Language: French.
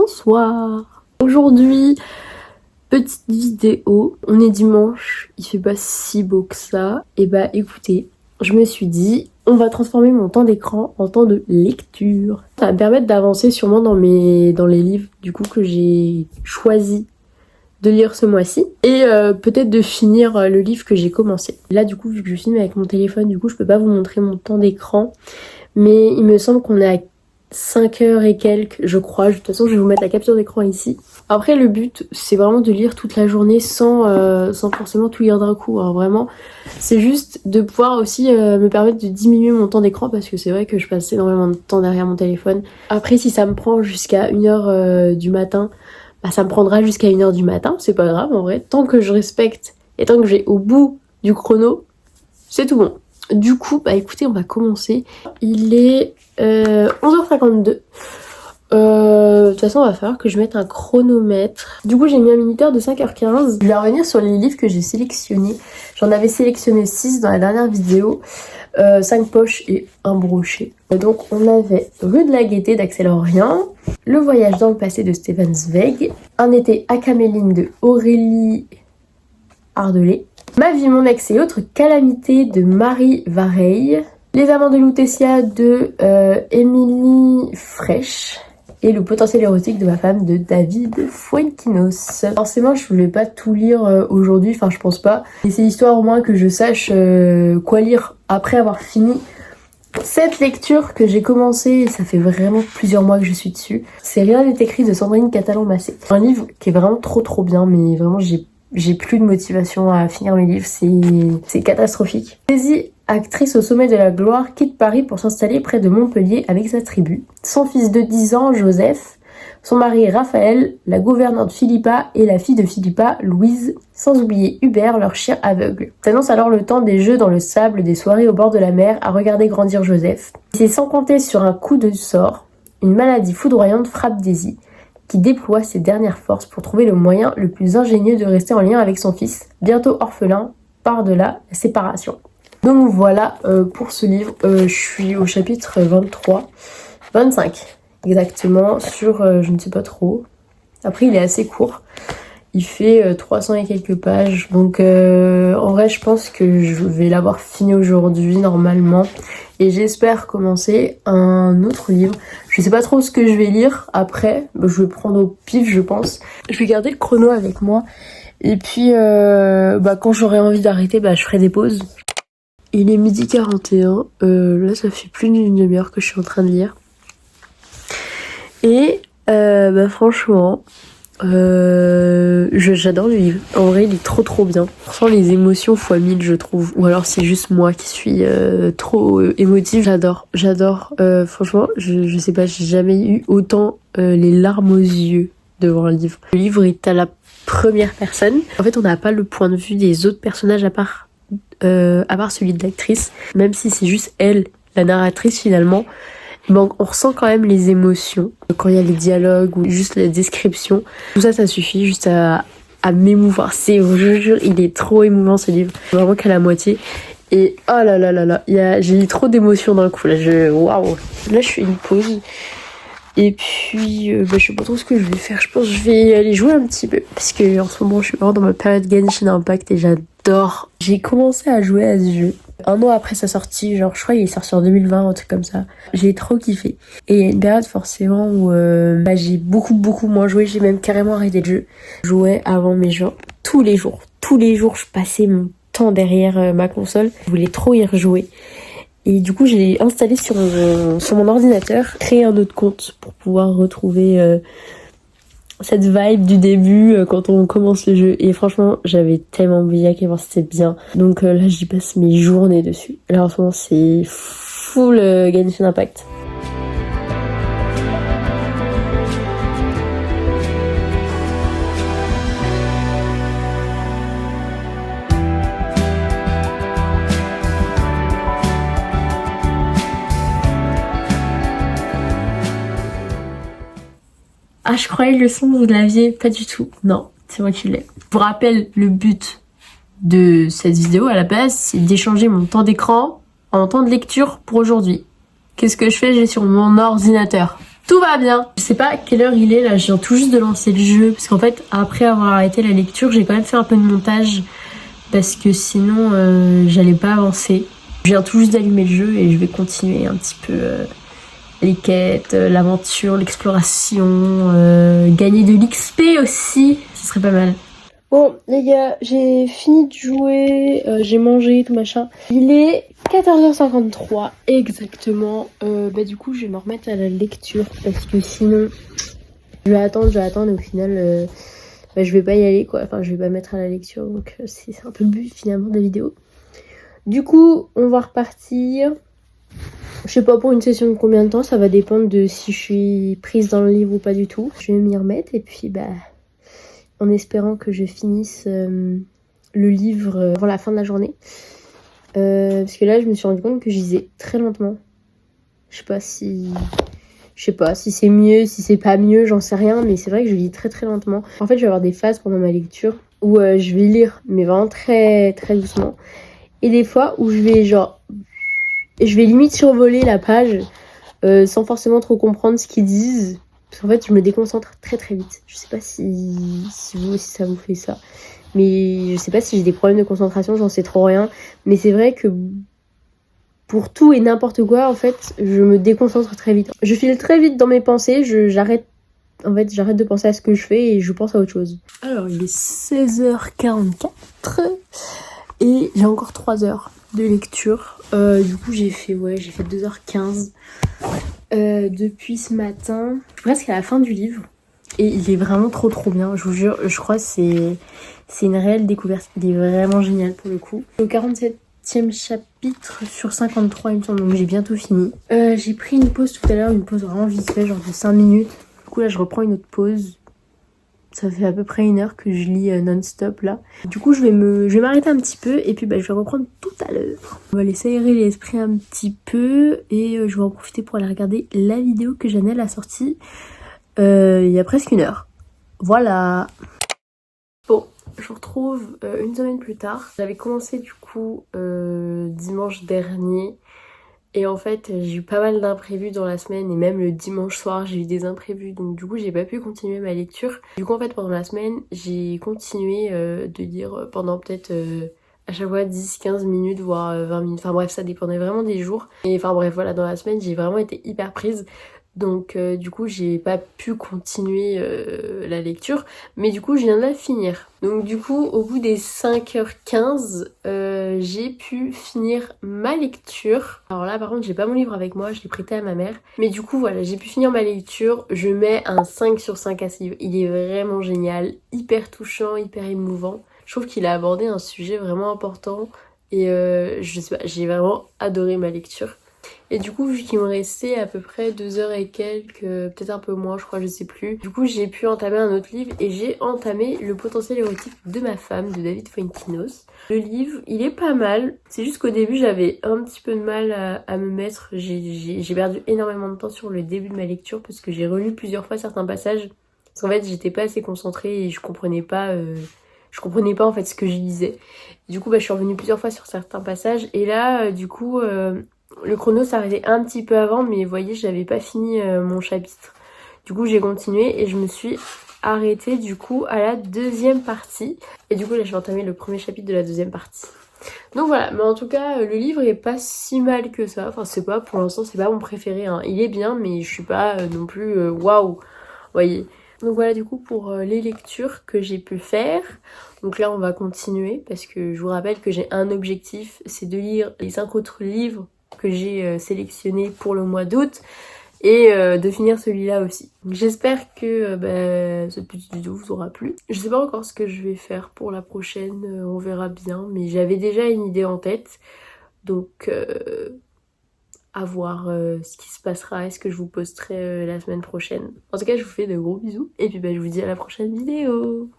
Bonsoir. Aujourd'hui, petite vidéo. On est dimanche, il fait pas si beau que ça. Et bah écoutez, je me suis dit, on va transformer mon temps d'écran en temps de lecture. Ça va me permettre d'avancer sûrement dans les livres du coup que j'ai choisi de lire ce mois-ci. Et peut-être de finir le livre que j'ai commencé. Là du coup, vu que je filme avec mon téléphone, du coup je peux pas vous montrer mon temps d'écran. Mais il me semble qu'on est à 5 heures et quelques, je crois. De toute façon, je vais vous mettre la capture d'écran ici. Après, le but, c'est vraiment de lire toute la journée sans forcément tout lire d'un coup. Hein. Vraiment, c'est juste de pouvoir aussi me permettre de diminuer mon temps d'écran parce que c'est vrai que je passe énormément de temps derrière mon téléphone. Après, si ça me prend jusqu'à 1h du matin, bah, ça me prendra jusqu'à 1h du matin. C'est pas grave, en vrai. Tant que je respecte et tant que j'ai au bout du chrono, c'est tout bon. Du coup, bah écoutez, on va commencer. Il est 11h52. De toute façon, on va falloir que je mette un chronomètre. Du coup, j'ai mis un minuteur de 5h15. Je vais revenir sur les livres que j'ai sélectionnés. J'en avais sélectionné 6 dans la dernière vidéo. 5 poches et un brochet. Donc, on avait Rue de la Gaîté d'Axel Orient, Le voyage dans le passé de Stefan Zweig, Un été à Caméline de Aurélie Ardelais, Ma vie, mon ex et autres calamités de Marie Vareille, Les amants de Lutetia de Émilie Fraîche et Le potentiel érotique de ma femme de David Fuenquinos. Forcément, je voulais pas tout lire aujourd'hui, enfin je pense pas. Et c'est histoire au moins que je sache quoi lire après avoir fini cette lecture que j'ai commencé, ça fait vraiment plusieurs mois que je suis dessus. C'est Rien n'est écrit de Sandrine Catalan-Massé. Un livre qui est vraiment trop bien, mais vraiment j'ai plus de motivation à finir mes livres, c'est catastrophique. Daisy, actrice au sommet de la gloire, quitte Paris pour s'installer près de Montpellier avec sa tribu. Son fils de 10 ans, Joseph, son mari Raphaël, la gouvernante Philippa et la fille de Philippa, Louise, sans oublier Hubert, leur chien aveugle. S'annonce alors le temps des jeux dans le sable, des soirées au bord de la mer à regarder grandir Joseph. C'est sans compter sur un coup de sort, une maladie foudroyante frappe Daisy, qui déploie ses dernières forces pour trouver le moyen le plus ingénieux de rester en lien avec son fils, bientôt orphelin, par-delà la séparation. Donc voilà pour ce livre, je suis au chapitre 25 exactement, sur je ne sais pas trop. Après il est assez court, il fait 300 et quelques pages, donc en vrai je pense que je vais l'avoir fini aujourd'hui normalement. Et j'espère commencer un autre livre. Je sais pas trop ce que je vais lire après. Je vais prendre au pif, je pense. Je vais garder le chrono avec moi. Et puis, quand j'aurai envie d'arrêter, je ferai des pauses. Il est 12h41. Là, ça fait plus d'une demi-heure que je suis en train de lire. Et, franchement... j'adore le livre. En vrai, il est trop bien. On sent les émotions fois 1000, je trouve. Ou alors c'est juste moi qui suis trop émotive. J'adore. Franchement, je sais pas, j'ai jamais eu autant les larmes aux yeux devant un livre. Le livre est à la première personne. En fait, on n'a pas le point de vue des autres personnages à part celui de l'actrice. Même si c'est juste elle, la narratrice finalement. Bon, on ressent quand même les émotions quand il y a les dialogues ou juste la description. Tout ça, ça suffit juste à m'émouvoir. Je jure, il est trop émouvant ce livre. Vraiment qu'à la moitié. Et oh là, j'ai eu trop d'émotions d'un coup. Waouh. Là, je fais une pause. Et puis, je sais pas trop ce que je vais faire. Je pense que je vais aller jouer un petit peu. Parce que en ce moment, je suis vraiment dans ma période Genshin Impact et j'adore. J'ai commencé à jouer à ce jeu 1 an après sa sortie, genre je crois qu'il est sorti en 2020, un truc comme ça. J'ai trop kiffé. Et il y a une période forcément où j'ai beaucoup moins joué, j'ai même carrément arrêté le jeu. Je jouais avant mes jeux tous les jours, je passais mon temps derrière ma console. Je voulais trop y rejouer. Et du coup j'ai installé sur mon ordinateur, créé un autre compte pour pouvoir retrouver cette vibe du début quand on commence le jeu. Et franchement, j'avais tellement oublié à quel point c'était bien. Donc là, j'y passe mes journées dessus. Là, en ce moment, c'est full Genshin Impact. Ah, je croyais le son, vous l'aviez pas du tout. Non, c'est moi qui l'ai. Je vous rappelle, le but de cette vidéo à la base, c'est d'échanger mon temps d'écran en temps de lecture pour aujourd'hui. Qu'est-ce que je fais? J'ai sur mon ordinateur. tout va bien. Je sais pas quelle heure il est là, je viens tout juste de lancer le jeu. Parce qu'en fait, après avoir arrêté la lecture, j'ai quand même fait un peu de montage. Parce que sinon, j'allais pas avancer. Je viens tout juste d'allumer le jeu et je vais continuer un petit peu les quêtes, l'aventure, l'exploration, gagner de l'XP aussi, ce serait pas mal. Bon les gars, j'ai fini de jouer, j'ai mangé, tout machin. Il est 14h53 exactement. Du coup je vais me remettre à la lecture parce que sinon je vais attendre et au final je vais pas y aller quoi. Enfin je vais pas mettre à la lecture donc c'est un peu le but finalement de la vidéo. Du coup on va repartir. Je sais pas pour une session de combien de temps, ça va dépendre de si je suis prise dans le livre ou pas du tout. Je vais m'y remettre et puis en espérant que je finisse le livre avant la fin de la journée. Parce que là je me suis rendu compte que je lisais très lentement. Je sais pas si c'est mieux, si c'est pas mieux, j'en sais rien, mais c'est vrai que je lis très très lentement. En fait je vais avoir des phases pendant ma lecture où je vais lire mais vraiment très très doucement. Et des fois où je vais limite survoler la page sans forcément trop comprendre ce qu'ils disent. Parce qu'en fait, je me déconcentre très très vite. Je sais pas si vous aussi ça vous fait ça. Mais je sais pas si j'ai des problèmes de concentration, j'en sais trop rien. Mais c'est vrai que pour tout et n'importe quoi, en fait, je me déconcentre très vite. Je file très vite dans mes pensées, j'arrête de penser à ce que je fais et je pense à autre chose. Alors, il est 16h44 et j'ai encore 3 heures de lecture. Du coup, j'ai fait 2h15 depuis ce matin. Je suis presque à la fin du livre. Et il est vraiment trop trop bien, je vous jure. Je crois que c'est une réelle découverte. Il est vraiment génial pour le coup. Au 47e chapitre sur 53, il me semble, donc j'ai bientôt fini. J'ai pris une pause tout à l'heure, une pause vraiment vite fait, genre de 5 minutes. Du coup là, je reprends une autre pause. Ça fait à peu près 1 heure que je lis non-stop là. Du coup je vais m'arrêter un petit peu et puis je vais reprendre tout à l'heure. On va laisser aérer l'esprit un petit peu et je vais en profiter pour aller regarder la vidéo que Janelle a sortie il y a presque 1 heure. Voilà. Bon, je vous retrouve une semaine plus tard. J'avais commencé du coup dimanche dernier. Et en fait, j'ai eu pas mal d'imprévus dans la semaine et même le dimanche soir, j'ai eu des imprévus. Donc du coup, j'ai pas pu continuer ma lecture. Du coup, en fait, pendant la semaine, j'ai continué de lire pendant peut-être à chaque fois 10-15 minutes, voire 20 minutes. Enfin bref, ça dépendait vraiment des jours. Et enfin bref, voilà, dans la semaine, j'ai vraiment été hyper prise. Donc du coup j'ai pas pu continuer la lecture, mais du coup je viens de la finir. Donc du coup au bout des 5h15 j'ai pu finir ma lecture. Alors là par contre j'ai pas mon livre avec moi, je l'ai prêté à ma mère. Mais du coup voilà, j'ai pu finir ma lecture. Je mets un 5 sur 5 à ce livre. Il est vraiment génial, hyper touchant, hyper émouvant. Je trouve qu'il a abordé un sujet vraiment important et je sais pas, j'ai vraiment adoré ma lecture. Et du coup, vu qu'il me restait à peu près 2 heures et quelques, peut-être un peu moins, je crois, je sais plus. Du coup, j'ai pu entamer un autre livre et j'ai entamé Le potentiel érotique de ma femme de David Fuenkinos. Le livre, il est pas mal. C'est juste qu'au début, j'avais un petit peu de mal à me mettre. J'ai perdu énormément de temps sur le début de ma lecture parce que j'ai relu plusieurs fois certains passages. Parce qu'en fait, j'étais pas assez concentrée et je comprenais pas en fait ce que je lisais. Du coup, je suis revenue plusieurs fois sur certains passages et là, du coup... le chrono s'arrêtait un petit peu avant, mais vous voyez, j'avais pas fini mon chapitre. Du coup, j'ai continué et je me suis arrêtée du coup à la deuxième partie. Et du coup, là, je vais entamer le premier chapitre de la deuxième partie. Donc voilà, mais en tout cas, le livre est pas si mal que ça. Enfin, c'est pas, pour l'instant, c'est pas mon préféré, hein. Il est bien, mais je suis pas non plus waouh, vous voyez. Donc voilà du coup pour les lectures que j'ai pu faire. Donc là on va continuer parce que je vous rappelle que j'ai un objectif, c'est de lire les 5 autres livres que j'ai sélectionnés pour le mois d'août et de finir celui-là aussi. J'espère que cette petite vidéo vous aura plu. Je sais pas encore ce que je vais faire pour la prochaine, on verra bien, mais j'avais déjà une idée en tête. Donc à voir ce qui se passera et ce que je vous posterai la semaine prochaine. En tout cas, je vous fais de gros bisous et puis je vous dis à la prochaine vidéo.